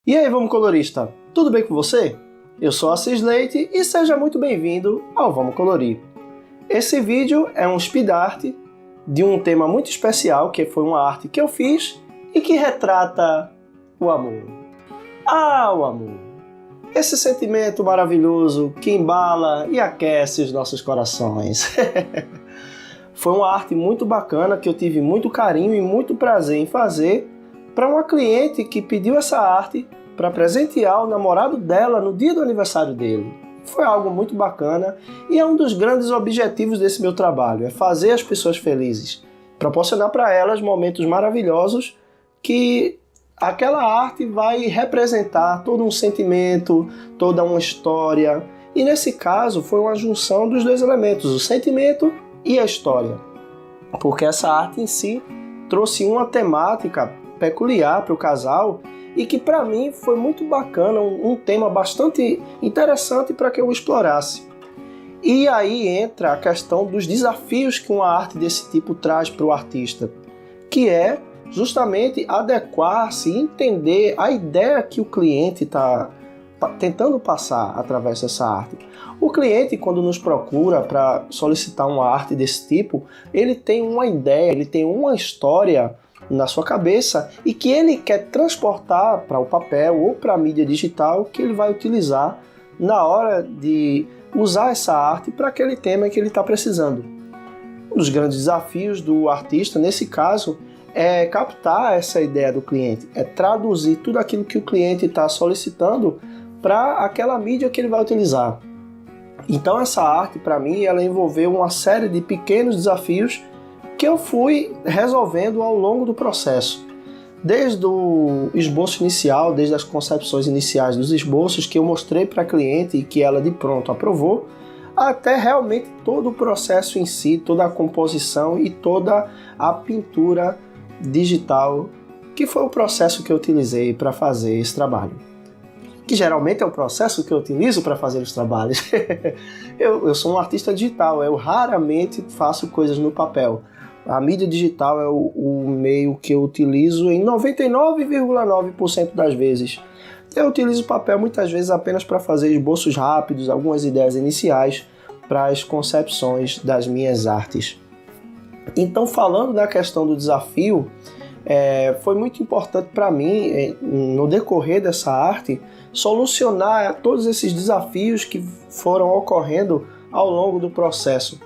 E aí, Vamos Colorista, tudo bem com você? Eu sou Assis Leite e seja muito bem-vindo ao Vamos Colorir. Esse vídeo é um speed art de um tema muito especial, que foi uma arte que eu fiz e que retrata o amor. Ah, o amor! Esse sentimento maravilhoso que embala e aquece os nossos corações. Foi uma arte muito bacana que eu tive muito carinho e muito prazer em fazer para uma cliente que pediu essa arte para presentear o namorado dela no dia do aniversário dele. Foi algo muito bacana e é um dos grandes objetivos desse meu trabalho, é fazer as pessoas felizes, proporcionar para elas momentos maravilhosos que aquela arte vai representar todo um sentimento, toda uma história. E nesse caso foi uma junção dos dois elementos, o sentimento e a história. Porque essa arte em si trouxe uma temática peculiar para o casal e que para mim foi muito bacana, um tema bastante interessante para que eu explorasse. E aí entra a questão dos desafios que uma arte desse tipo traz para o artista, que é justamente adequar-se e entender a ideia que o cliente está tentando passar através dessa arte. O cliente, quando nos procura para solicitar uma arte desse tipo, ele tem uma ideia, ele tem uma história na sua cabeça e que ele quer transportar para o papel ou para a mídia digital que ele vai utilizar na hora de usar essa arte para aquele tema que ele está precisando. Um dos grandes desafios do artista, nesse caso, é captar essa ideia do cliente, é traduzir tudo aquilo que o cliente está solicitando para aquela mídia que ele vai utilizar. Então essa arte, para mim, ela envolveu uma série de pequenos desafios que eu fui resolvendo ao longo do processo. Desde o esboço inicial, desde as concepções iniciais dos esboços que eu mostrei para a cliente e que ela de pronto aprovou, até realmente todo o processo em si, toda a composição e toda a pintura digital, que foi o processo que eu utilizei para fazer esse trabalho. Que geralmente é o processo que eu utilizo para fazer os trabalhos. eu sou um artista digital, eu raramente faço coisas no papel. A mídia digital é o meio que eu utilizo em 99,9% das vezes. Eu utilizo o papel muitas vezes apenas para fazer esboços rápidos, algumas ideias iniciais para as concepções das minhas artes. Então, falando da questão do desafio, foi muito importante para mim, no decorrer dessa arte, solucionar todos esses desafios que foram ocorrendo ao longo do processo.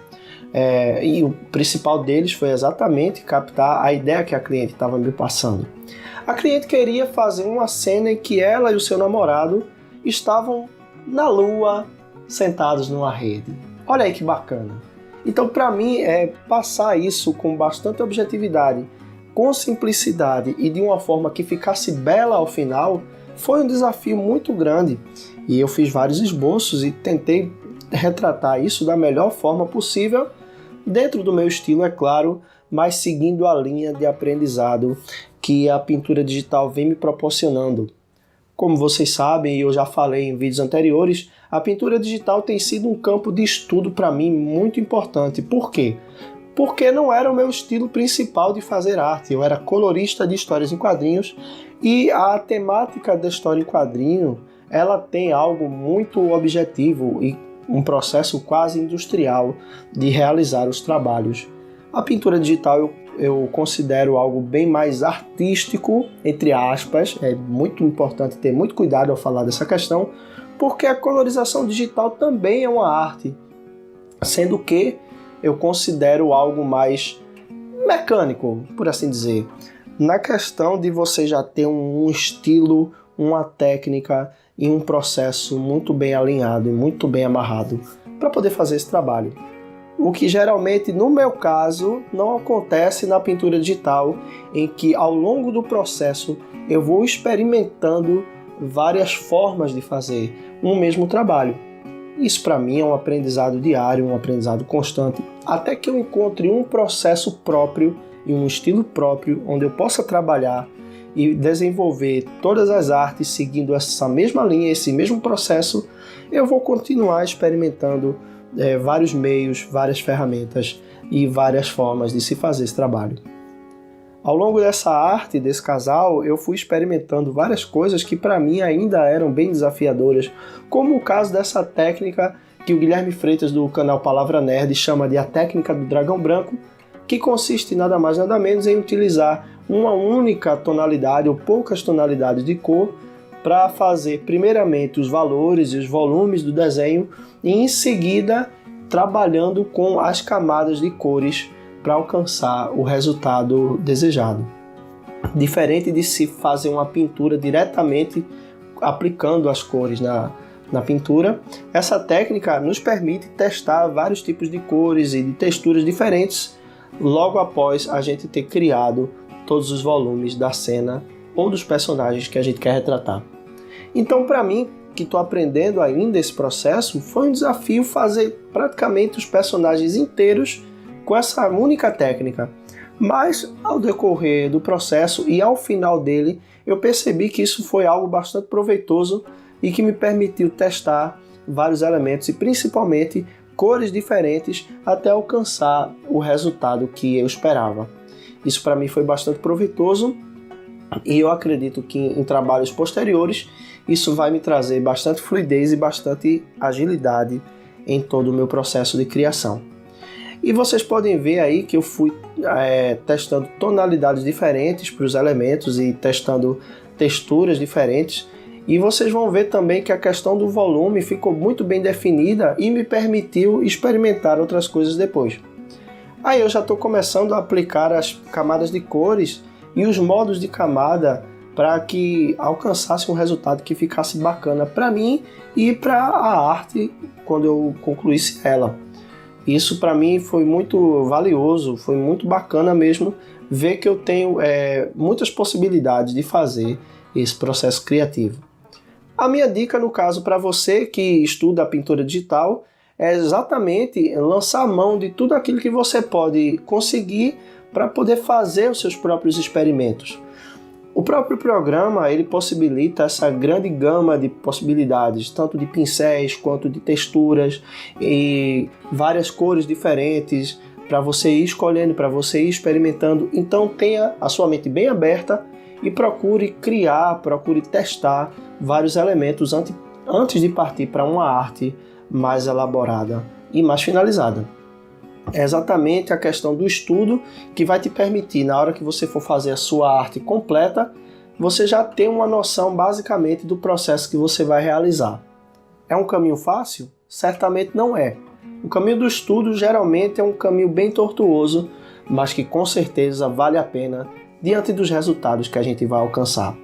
E o principal deles foi exatamente captar a ideia que a cliente estava me passando. A cliente queria fazer uma cena em que ela e o seu namorado estavam na lua, sentados numa rede. Olha aí que bacana! Então, para mim, passar isso com bastante objetividade, com simplicidade e de uma forma que ficasse bela ao final, foi um desafio muito grande. E eu fiz vários esboços e tentei retratar isso da melhor forma possível, dentro do meu estilo, é claro, mas seguindo a linha de aprendizado que a pintura digital vem me proporcionando. Como vocês sabem, e eu já falei em vídeos anteriores, a pintura digital tem sido um campo de estudo para mim muito importante. Por quê? Porque não era o meu estilo principal de fazer arte. Eu era colorista de histórias em quadrinhos e a temática da história em quadrinho, ela tem algo muito objetivo e um processo quase industrial de realizar os trabalhos. A pintura digital eu considero algo bem mais artístico, entre aspas. É muito importante ter muito cuidado ao falar dessa questão, porque a colorização digital também é uma arte, sendo que eu considero algo mais mecânico, por assim dizer, na questão de você já ter um estilo, uma técnica e um processo muito bem alinhado e muito bem amarrado para poder fazer esse trabalho. O que geralmente, no meu caso, não acontece na pintura digital, em que ao longo do processo eu vou experimentando várias formas de fazer um mesmo trabalho. Isso para mim é um aprendizado diário, um aprendizado constante, até que eu encontre um processo próprio e um estilo próprio onde eu possa trabalhar e desenvolver todas as artes seguindo essa mesma linha, esse mesmo processo. Eu vou continuar experimentando vários meios, várias ferramentas e várias formas de se fazer esse trabalho. Ao longo dessa arte, desse casal, eu fui experimentando várias coisas que para mim ainda eram bem desafiadoras, como o caso dessa técnica que o Guilherme Freitas do canal Palavra Nerd chama de a técnica do dragão branco, que consiste nada mais nada menos em utilizar uma única tonalidade ou poucas tonalidades de cor para fazer primeiramente os valores e os volumes do desenho e em seguida trabalhando com as camadas de cores para alcançar o resultado desejado. Diferente de se fazer uma pintura diretamente aplicando as cores na pintura, essa técnica nos permite testar vários tipos de cores e de texturas diferentes logo após a gente ter criado todos os volumes da cena ou dos personagens que a gente quer retratar. Então, para mim, que estou aprendendo ainda esse processo, foi um desafio fazer praticamente os personagens inteiros com essa única técnica. Mas, ao decorrer do processo e ao final dele, eu percebi que isso foi algo bastante proveitoso e que me permitiu testar vários elementos e principalmente cores diferentes até alcançar o resultado que eu esperava. Isso para mim foi bastante proveitoso e eu acredito que em trabalhos posteriores isso vai me trazer bastante fluidez e bastante agilidade em todo o meu processo de criação. E vocês podem ver aí que eu fui testando tonalidades diferentes para os elementos e testando texturas diferentes. E vocês vão ver também que a questão do volume ficou muito bem definida e me permitiu experimentar outras coisas depois. Aí eu já estou começando a aplicar as camadas de cores e os modos de camada para que alcançasse um resultado que ficasse bacana para mim e para a arte quando eu concluísse ela. Isso para mim foi muito valioso, foi muito bacana mesmo ver que eu tenho muitas possibilidades de fazer esse processo criativo. A minha dica, no caso, para você que estuda a pintura digital, é exatamente lançar a mão de tudo aquilo que você pode conseguir para poder fazer os seus próprios experimentos. O próprio programa ele possibilita essa grande gama de possibilidades, tanto de pincéis quanto de texturas e várias cores diferentes para você ir escolhendo, para você ir experimentando. Então tenha a sua mente bem aberta e procure criar, procure testar vários elementos antes de partir para uma arte mais elaborada e mais finalizada. É exatamente a questão do estudo que vai te permitir, na hora que você for fazer a sua arte completa, você já ter uma noção basicamente do processo que você vai realizar. É um caminho fácil? Certamente não é. O caminho do estudo geralmente é um caminho bem tortuoso, mas que com certeza vale a pena diante dos resultados que a gente vai alcançar.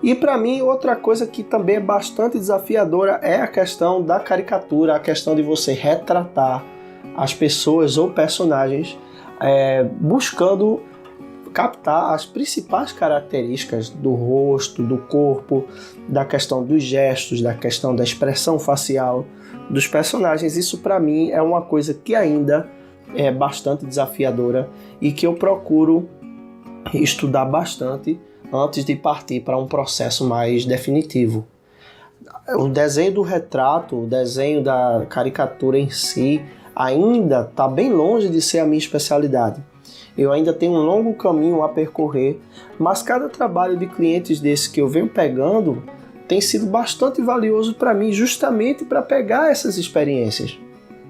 E para mim, outra coisa que também é bastante desafiadora é a questão da caricatura, a questão de você retratar as pessoas ou personagens buscando captar as principais características do rosto, do corpo, da questão dos gestos, da questão da expressão facial dos personagens. Isso para mim é uma coisa que ainda é bastante desafiadora e que eu procuro estudar bastante antes de partir para um processo mais definitivo. O desenho do retrato, o desenho da caricatura em si, ainda está bem longe de ser a minha especialidade. Eu ainda tenho um longo caminho a percorrer, mas cada trabalho de clientes desse que eu venho pegando tem sido bastante valioso para mim, justamente para pegar essas experiências,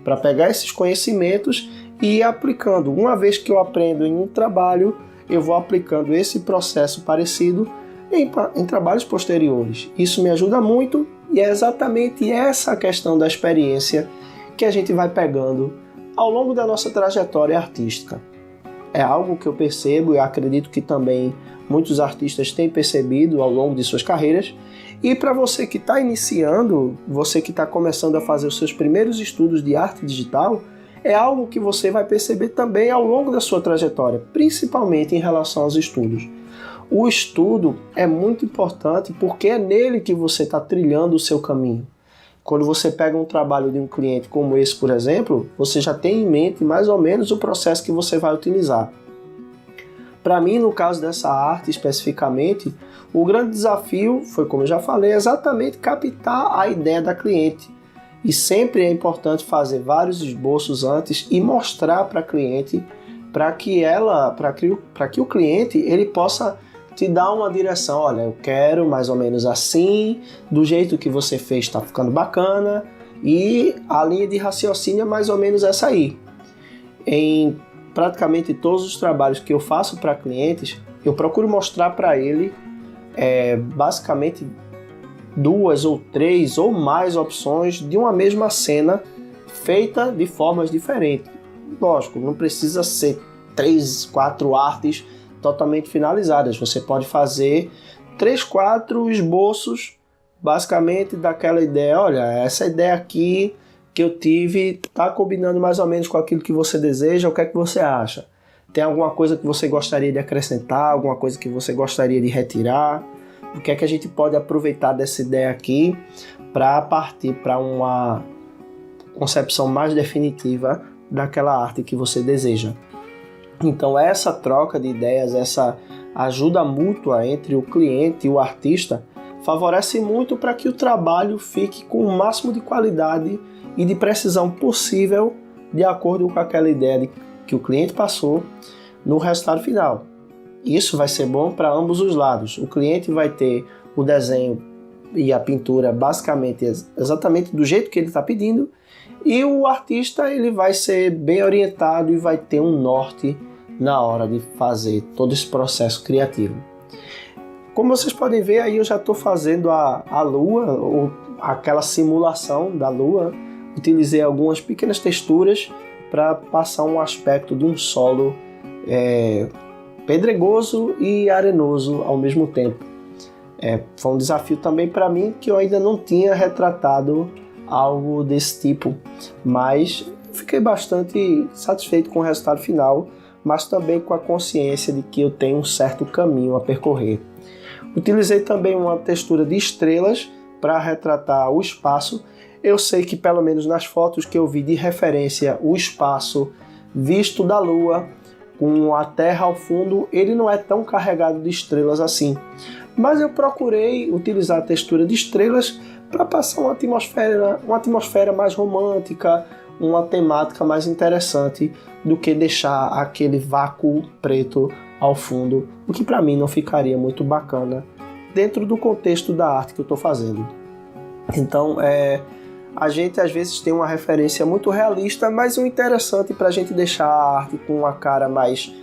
para pegar esses conhecimentos e ir aplicando. Uma vez que eu aprendo em um trabalho, eu vou aplicando esse processo parecido em trabalhos posteriores. Isso me ajuda muito e é exatamente essa questão da experiência que a gente vai pegando ao longo da nossa trajetória artística. É algo que eu percebo e acredito que também muitos artistas têm percebido ao longo de suas carreiras. E para você que está iniciando, você que está começando a fazer os seus primeiros estudos de arte digital, é algo que você vai perceber também ao longo da sua trajetória, principalmente em relação aos estudos. O estudo é muito importante porque é nele que você está trilhando o seu caminho. Quando você pega um trabalho de um cliente como esse, por exemplo, você já tem em mente mais ou menos o processo que você vai utilizar. Para mim, no caso dessa arte especificamente, o grande desafio foi, como eu já falei, exatamente captar a ideia da cliente. E sempre é importante fazer vários esboços antes e mostrar para a cliente para que o cliente ele possa te dar uma direção. Olha, eu quero mais ou menos assim, do jeito que você fez está ficando bacana, e a linha de raciocínio é mais ou menos essa aí. Em praticamente todos os trabalhos que eu faço para clientes, eu procuro mostrar para ele basicamente 2 ou 3 ou mais opções de uma mesma cena feita de formas diferentes. Lógico, não precisa ser 3, 4 artes totalmente finalizadas. Você pode fazer 3, 4 esboços basicamente daquela ideia. Olha, essa ideia aqui que eu tive está combinando mais ou menos com aquilo que você deseja. O que é que você acha? Tem alguma coisa que você gostaria de acrescentar? Alguma coisa que você gostaria de retirar? O que é que a gente pode aproveitar dessa ideia aqui para partir para uma concepção mais definitiva daquela arte que você deseja? Então essa troca de ideias, essa ajuda mútua entre o cliente e o artista favorece muito para que o trabalho fique com o máximo de qualidade e de precisão possível de acordo com aquela ideia que o cliente passou no resultado final. Isso vai ser bom para ambos os lados. O cliente vai ter o desenho e a pintura basicamente exatamente do jeito que ele está pedindo, e o artista ele vai ser bem orientado e vai ter um norte na hora de fazer todo esse processo criativo. Como vocês podem ver, aí eu já estou fazendo a lua, ou aquela simulação da lua. Utilizei algumas pequenas texturas para passar um aspecto de um solo pedregoso e arenoso ao mesmo tempo. Foi um desafio também para mim, que eu ainda não tinha retratado algo desse tipo, mas fiquei bastante satisfeito com o resultado final, mas também com a consciência de que eu tenho um certo caminho a percorrer. Utilizei também uma textura de estrelas para retratar o espaço. Eu sei que pelo menos nas fotos que eu vi de referência, o espaço visto da Lua, com a Terra ao fundo, ele não é tão carregado de estrelas assim. Mas eu procurei utilizar a textura de estrelas para passar uma atmosfera mais romântica, uma temática mais interessante do que deixar aquele vácuo preto ao fundo, o que para mim não ficaria muito bacana dentro do contexto da arte que eu estou fazendo. Então, a gente às vezes tem uma referência muito realista, mas o interessante para a gente deixar a arte com uma cara mais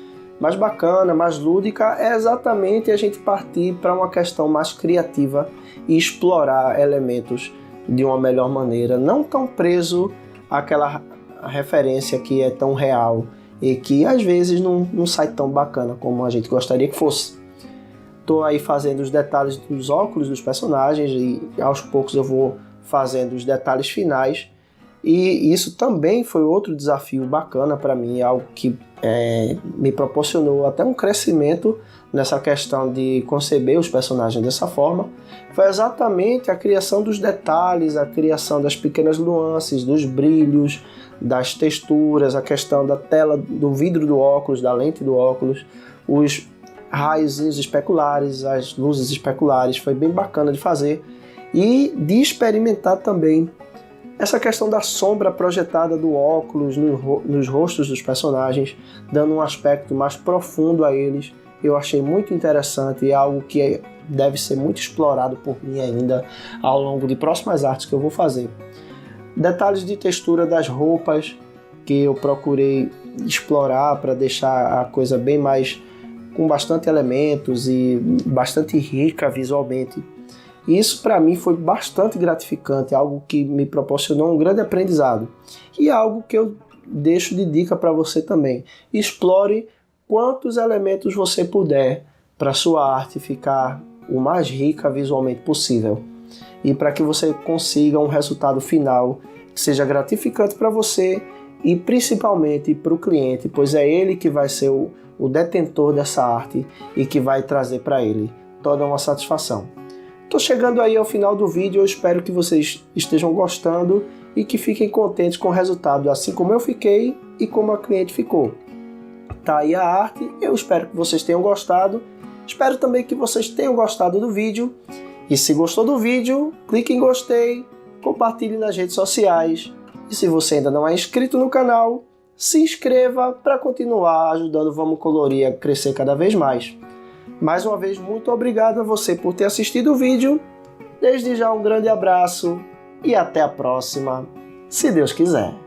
bacana, mais lúdica, é exatamente a gente partir para uma questão mais criativa e explorar elementos de uma melhor maneira, não tão preso àquela referência que é tão real e que às vezes não sai tão bacana como a gente gostaria que fosse. Estou aí fazendo os detalhes dos óculos dos personagens e aos poucos eu vou fazendo os detalhes finais, e isso também foi outro desafio bacana para mim, algo que me proporcionou até um crescimento nessa questão de conceber os personagens dessa forma. Foi exatamente a criação dos detalhes, a criação das pequenas nuances, dos brilhos, das texturas, a questão da tela, do vidro do óculos, da lente do óculos, os raiozinhos especulares, as luzes especulares. Foi bem bacana de fazer e de experimentar também essa questão da sombra projetada do óculos nos rostos dos personagens, dando um aspecto mais profundo a eles. Eu achei muito interessante e algo que deve ser muito explorado por mim ainda ao longo de próximas artes que eu vou fazer. Detalhes de textura das roupas que eu procurei explorar para deixar a coisa bem mais com bastante elementos e bastante rica visualmente. Isso para mim foi bastante gratificante, algo que me proporcionou um grande aprendizado. E algo que eu deixo de dica para você também. Explore quantos elementos você puder para sua arte ficar o mais rica visualmente possível. E para que você consiga um resultado final que seja gratificante para você e principalmente para o cliente, pois é ele que vai ser o detentor dessa arte e que vai trazer para ele toda uma satisfação. Estou chegando aí ao final do vídeo, eu espero que vocês estejam gostando e que fiquem contentes com o resultado, assim como eu fiquei e como a cliente ficou. Tá aí a arte, eu espero que vocês tenham gostado, espero também que vocês tenham gostado do vídeo, e se gostou do vídeo, clique em gostei, compartilhe nas redes sociais, e se você ainda não é inscrito no canal, se inscreva para continuar ajudando o Vamos Colorir a crescer cada vez mais. Mais uma vez, muito obrigado a você por ter assistido o vídeo. Desde já um grande abraço e até a próxima, se Deus quiser.